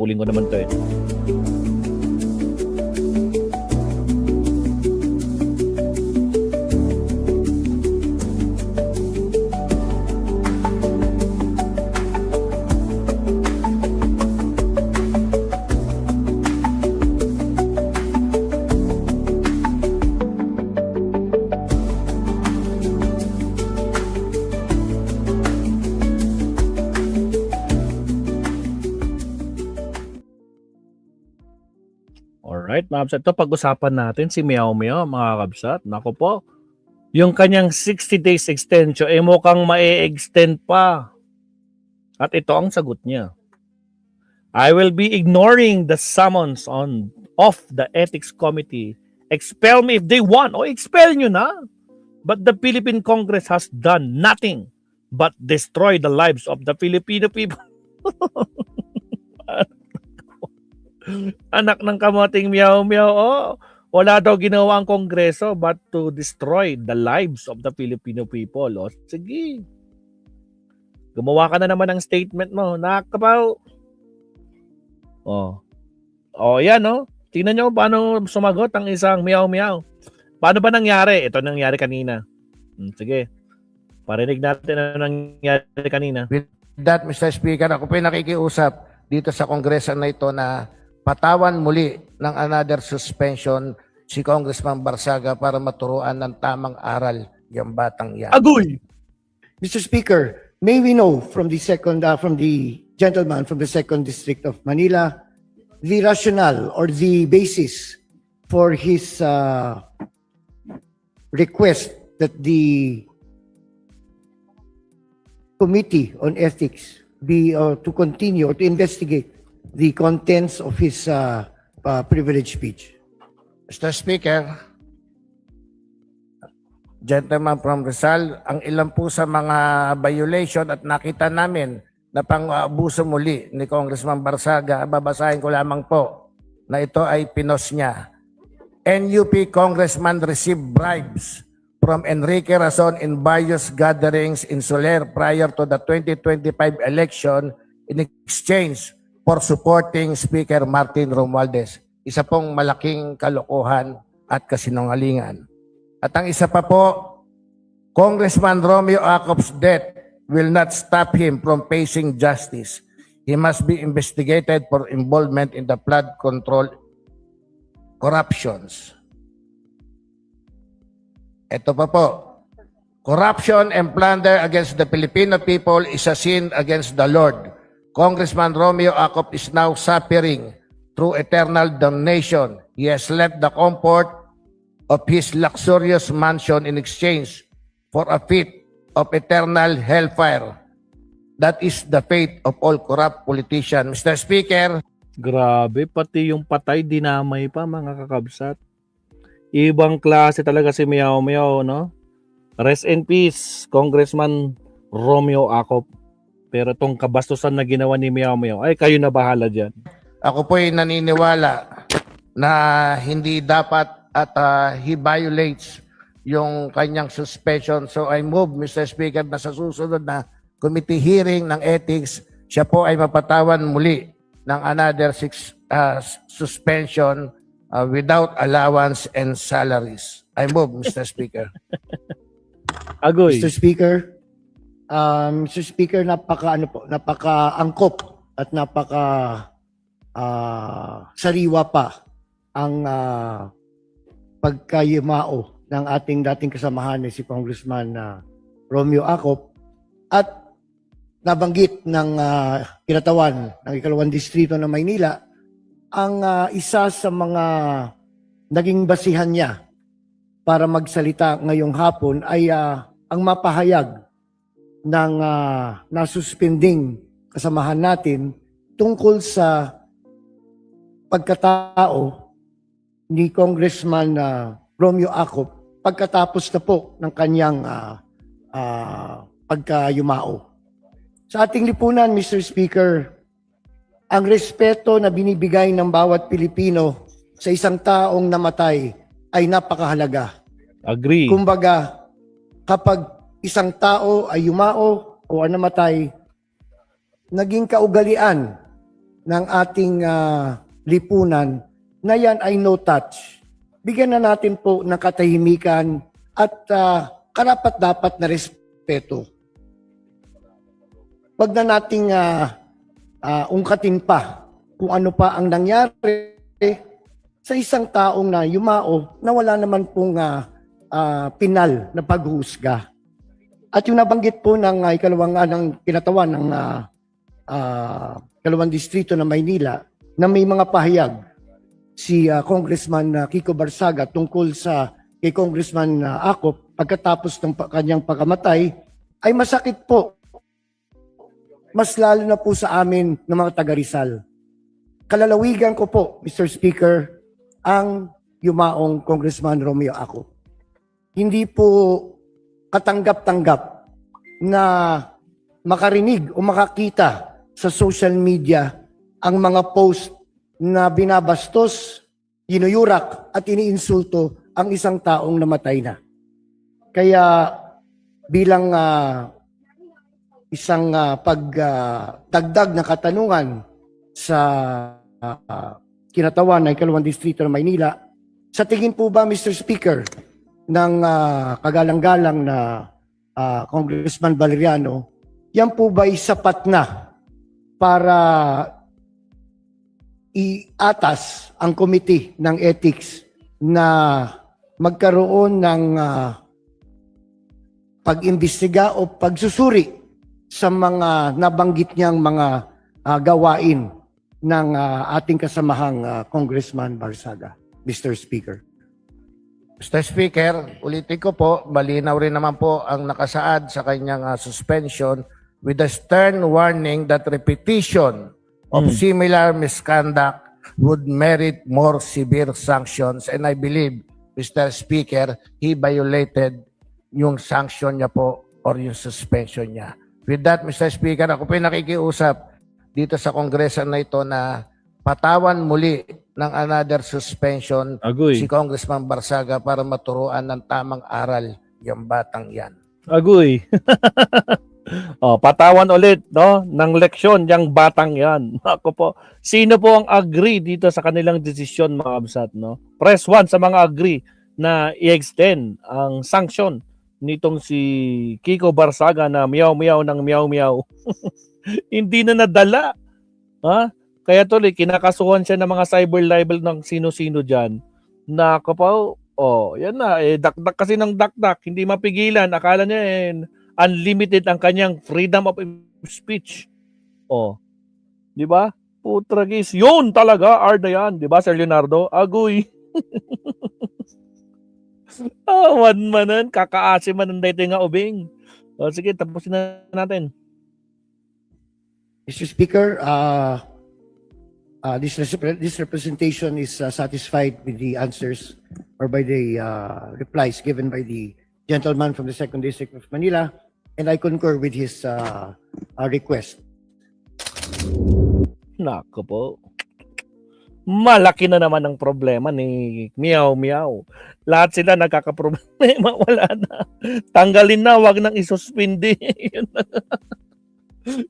Uling ko naman to eh. Alright, mga kabsat. Ito, pag-usapan natin si Meow Meow, mga kabsat. Naku po, yung kanyang 60 days extension, mukhang ma-extend pa. At ito ang sagot niya. I will be ignoring the summons of the ethics committee. Expel me if they want. O, expel nyo na. But the Philippine Congress has done nothing but destroy the lives of the Filipino people. Anak ng kamoting Meow Meow. Oh, wala daw ginawa ang Kongreso but to destroy the lives of the Filipino people. Oh, sige. Gumawa ka na naman ng statement mo. Nakakabaw. Oh. Oh, yan, no? Tingnan nyo paano sumagot ang isang Meow Meow. Paano ba nangyari? Ito nangyari kanina. Sige. Parinig natin ano nangyari kanina. With that, Mr. Speaker, ako po yung nakikiusap dito sa Kongreso na ito na patawan muli ng another suspension si Congressman Barsaga para maturuan ng tamang aral yung batang yan. Agoy! Mr. Speaker, may we know from the gentleman from the 2nd District of Manila the rationale or the basis for his request that the Committee on Ethics be to continue or to investigate the contents of his privileged speech. Mr. Speaker, gentleman from Rizal, ang ilan po sa mga violation at nakita namin na pang-abuso muli ni Congressman Barsaga, babasahin ko lamang po na ito ay pinos niya. NUP Congressman received bribes from Enrique Razon in various gatherings in Soler prior to the 2025 election in exchange for supporting Speaker Martin Romualdez. Isa pong malaking kalokohan at kasinungalingan. At ang isa pa po, Congressman Romeo Acop's death will not stop him from facing justice. He must be investigated for involvement in the flood control corruptions. Ito pa po, corruption and plunder against the Filipino people is a sin against the Lord. Congressman Romeo Acop is now suffering through eternal damnation. He has left the comfort of his luxurious mansion in exchange for a fate of eternal hellfire. That is the fate of all corrupt politicians. Mr. Speaker, Grabe, pati yung patay dinamay pa, mga kakabsat. Ibang klase talaga si Meow Meow, no? Rest in peace, Congressman Romeo Acop. Pero itong kabastusan na ginawa ni Meow Meow, ay kayo na bahala dyan. ako po ay naniniwala na hindi dapat at he violates yung kanyang suspension. So I move, Mr. Speaker, na sa susunod na committee hearing ng ethics, siya po ay mapatawan muli ng another 6 suspension without allowance and salaries. I move, Mr. Speaker. Agoy. Mr. Speaker, napaka-angkop at sariwa pa ang pagkayumao ng ating dating kasamahan ni si Congressman Romeo Acop at nabanggit ng kinatawan ng 2nd Distrito ng Maynila ang isa sa mga naging basihan niya para magsalita ngayong hapon ay ang mapahayag ng nasuspending kasamahan natin tungkol sa pagkatao ni Congressman Romeo Acop pagkatapos na po ng kanyang pagkayumao. Sa ating lipunan, Mr. Speaker, ang respeto na binibigay ng bawat Pilipino sa isang taong namatay ay napakahalaga. Agree. Kumbaga, kapag isang tao ay yumao o namatay, naging kaugalian ng ating lipunan na yan ay no touch. Bigyan na natin po ng katahimikan at karapat-dapat na respeto. Wag na nating ungkatin pa kung ano pa ang nangyari sa isang taong na yumao na wala naman pong pinal na paghusga. At yung nabanggit po ng ng kinatawan ng ikalawang distrito ng Maynila na may mga pahayag si Congressman Kiko Barsaga tungkol sa kay Congressman Acop pagkatapos ng kanyang pagkamatay ay masakit po. Mas lalo na po sa amin ng mga taga Rizal. Kalalawigan ko po, Mr. Speaker, ang yumaong Congressman Romeo Acop. Hindi po katanggap-tanggap na makarinig o makakita sa social media ang mga post na binabastos, inuyurak at iniinsulto ang isang taong namatay na. Kaya bilang isang pagdagdag na katanungan sa kinatawan ng ikalawang distrito ng Maynila, sa tingin po ba, Mr. Speaker, ng kagalang-galang na Congressman Valeriano, yan po ba ay sapat na para iatas ang committee ng ethics na magkaroon ng pag-imbestiga o pagsusuri sa mga nabanggit niyang mga gawain ng ating kasamahang Congressman Barsaga, Mr. Speaker? Mr. Speaker, ulitin ko po, malinaw rin naman po ang nakasaad sa kanyang suspension with a stern warning that repetition of similar misconduct would merit more severe sanctions. And I believe, Mr. Speaker, he violated yung sanction niya po or yung suspension niya. With that, Mr. Speaker, ako po nakikiusap dito sa kongreso na ito na patawan muli ng another suspension Agoy. si Congressman Barsaga para maturuan ng tamang aral yung batang yan. Agoy. Patawan ulit, no, ng leksyon yung batang yan. Ako po, sino po ang agree dito sa kanilang desisyon, mga kabsat, no? Press 1 sa mga agree na i-extend ang sanction nitong si Kiko Barsaga na miyaw-miyaw ng miyaw-miyaw. Hindi na nadala. Ha? Kaya tuloy, kinakasuhan siya ng mga cyber libel ng sino-sino dyan. Na kapaw, yan na, dakdak kasi ng dakdak, hindi mapigilan. Akala niya, unlimited ang kanyang freedom of speech. Di ba? Putragis. Yun talaga, Arda yan. Di ba, Sir Leonardo? Agoy. One manan, kakaasi man ang dating nga ubing. Sige, tapusin na natin. Mr. Speaker, this representation is satisfied with the answers or by the replies given by the gentleman from the 2nd District of Manila, and I concur with his request. Nako po. Malaki na naman ang problema ni Meow Meow. Lahat sila nagkakaproblema. Wala na. Tanggalin na, wag nang isuspindi.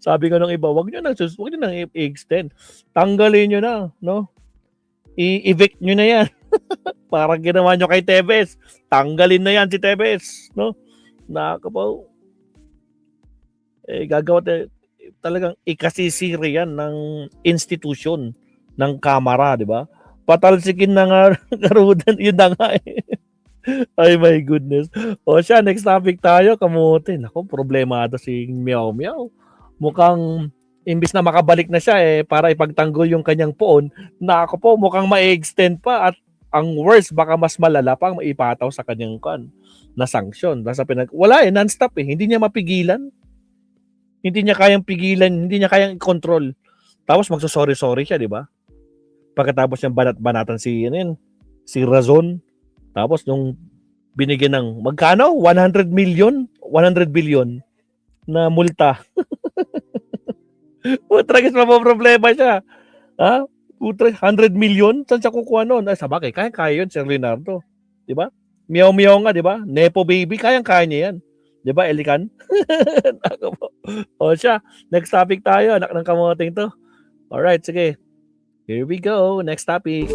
Sabi ko ng iba, wag nyo nang i-extend. Tanggalin nyo na, no? I-evict nyo na yan. Parang ginawa nyo kay Tevez. Tanggalin na yan si Tevez, no? Nako po. Gagawa talagang ikasisiri yan ng institution ng kamara, di ba? Patalsikin na nga karudan, yun na nga Ay my goodness. Siya, next topic tayo, kamuti. Naku, problemado si Meow Meow. Mukhang, imbis na makabalik na siya para ipagtanggol yung kanyang poon, naku po, mukhang ma-extend pa at ang worst, baka mas malala pang maipataw sa kanyang na sanction. Wala non-stop hindi niya mapigilan. Hindi niya kayang pigilan, hindi niya kayang i-control. Tapos magsusorry-sorry siya, di ba? Pagkatapos niyang banat-banatan si Razon. Tapos nung binigyan ng magkano? 100 million? 100 billion na multa. Putragis problema siya. Ha? 100 million? Saan siya kukuha nun? Sabagay, kaya yun, Sir Leonardo. Di ba? Meow-meow nga, di ba? Nepo baby, kaya niya yan. Di ba, Elikan? Siya. Next topic tayo, anak ng kamoting to. Alright, sige. Here we go. Next topic.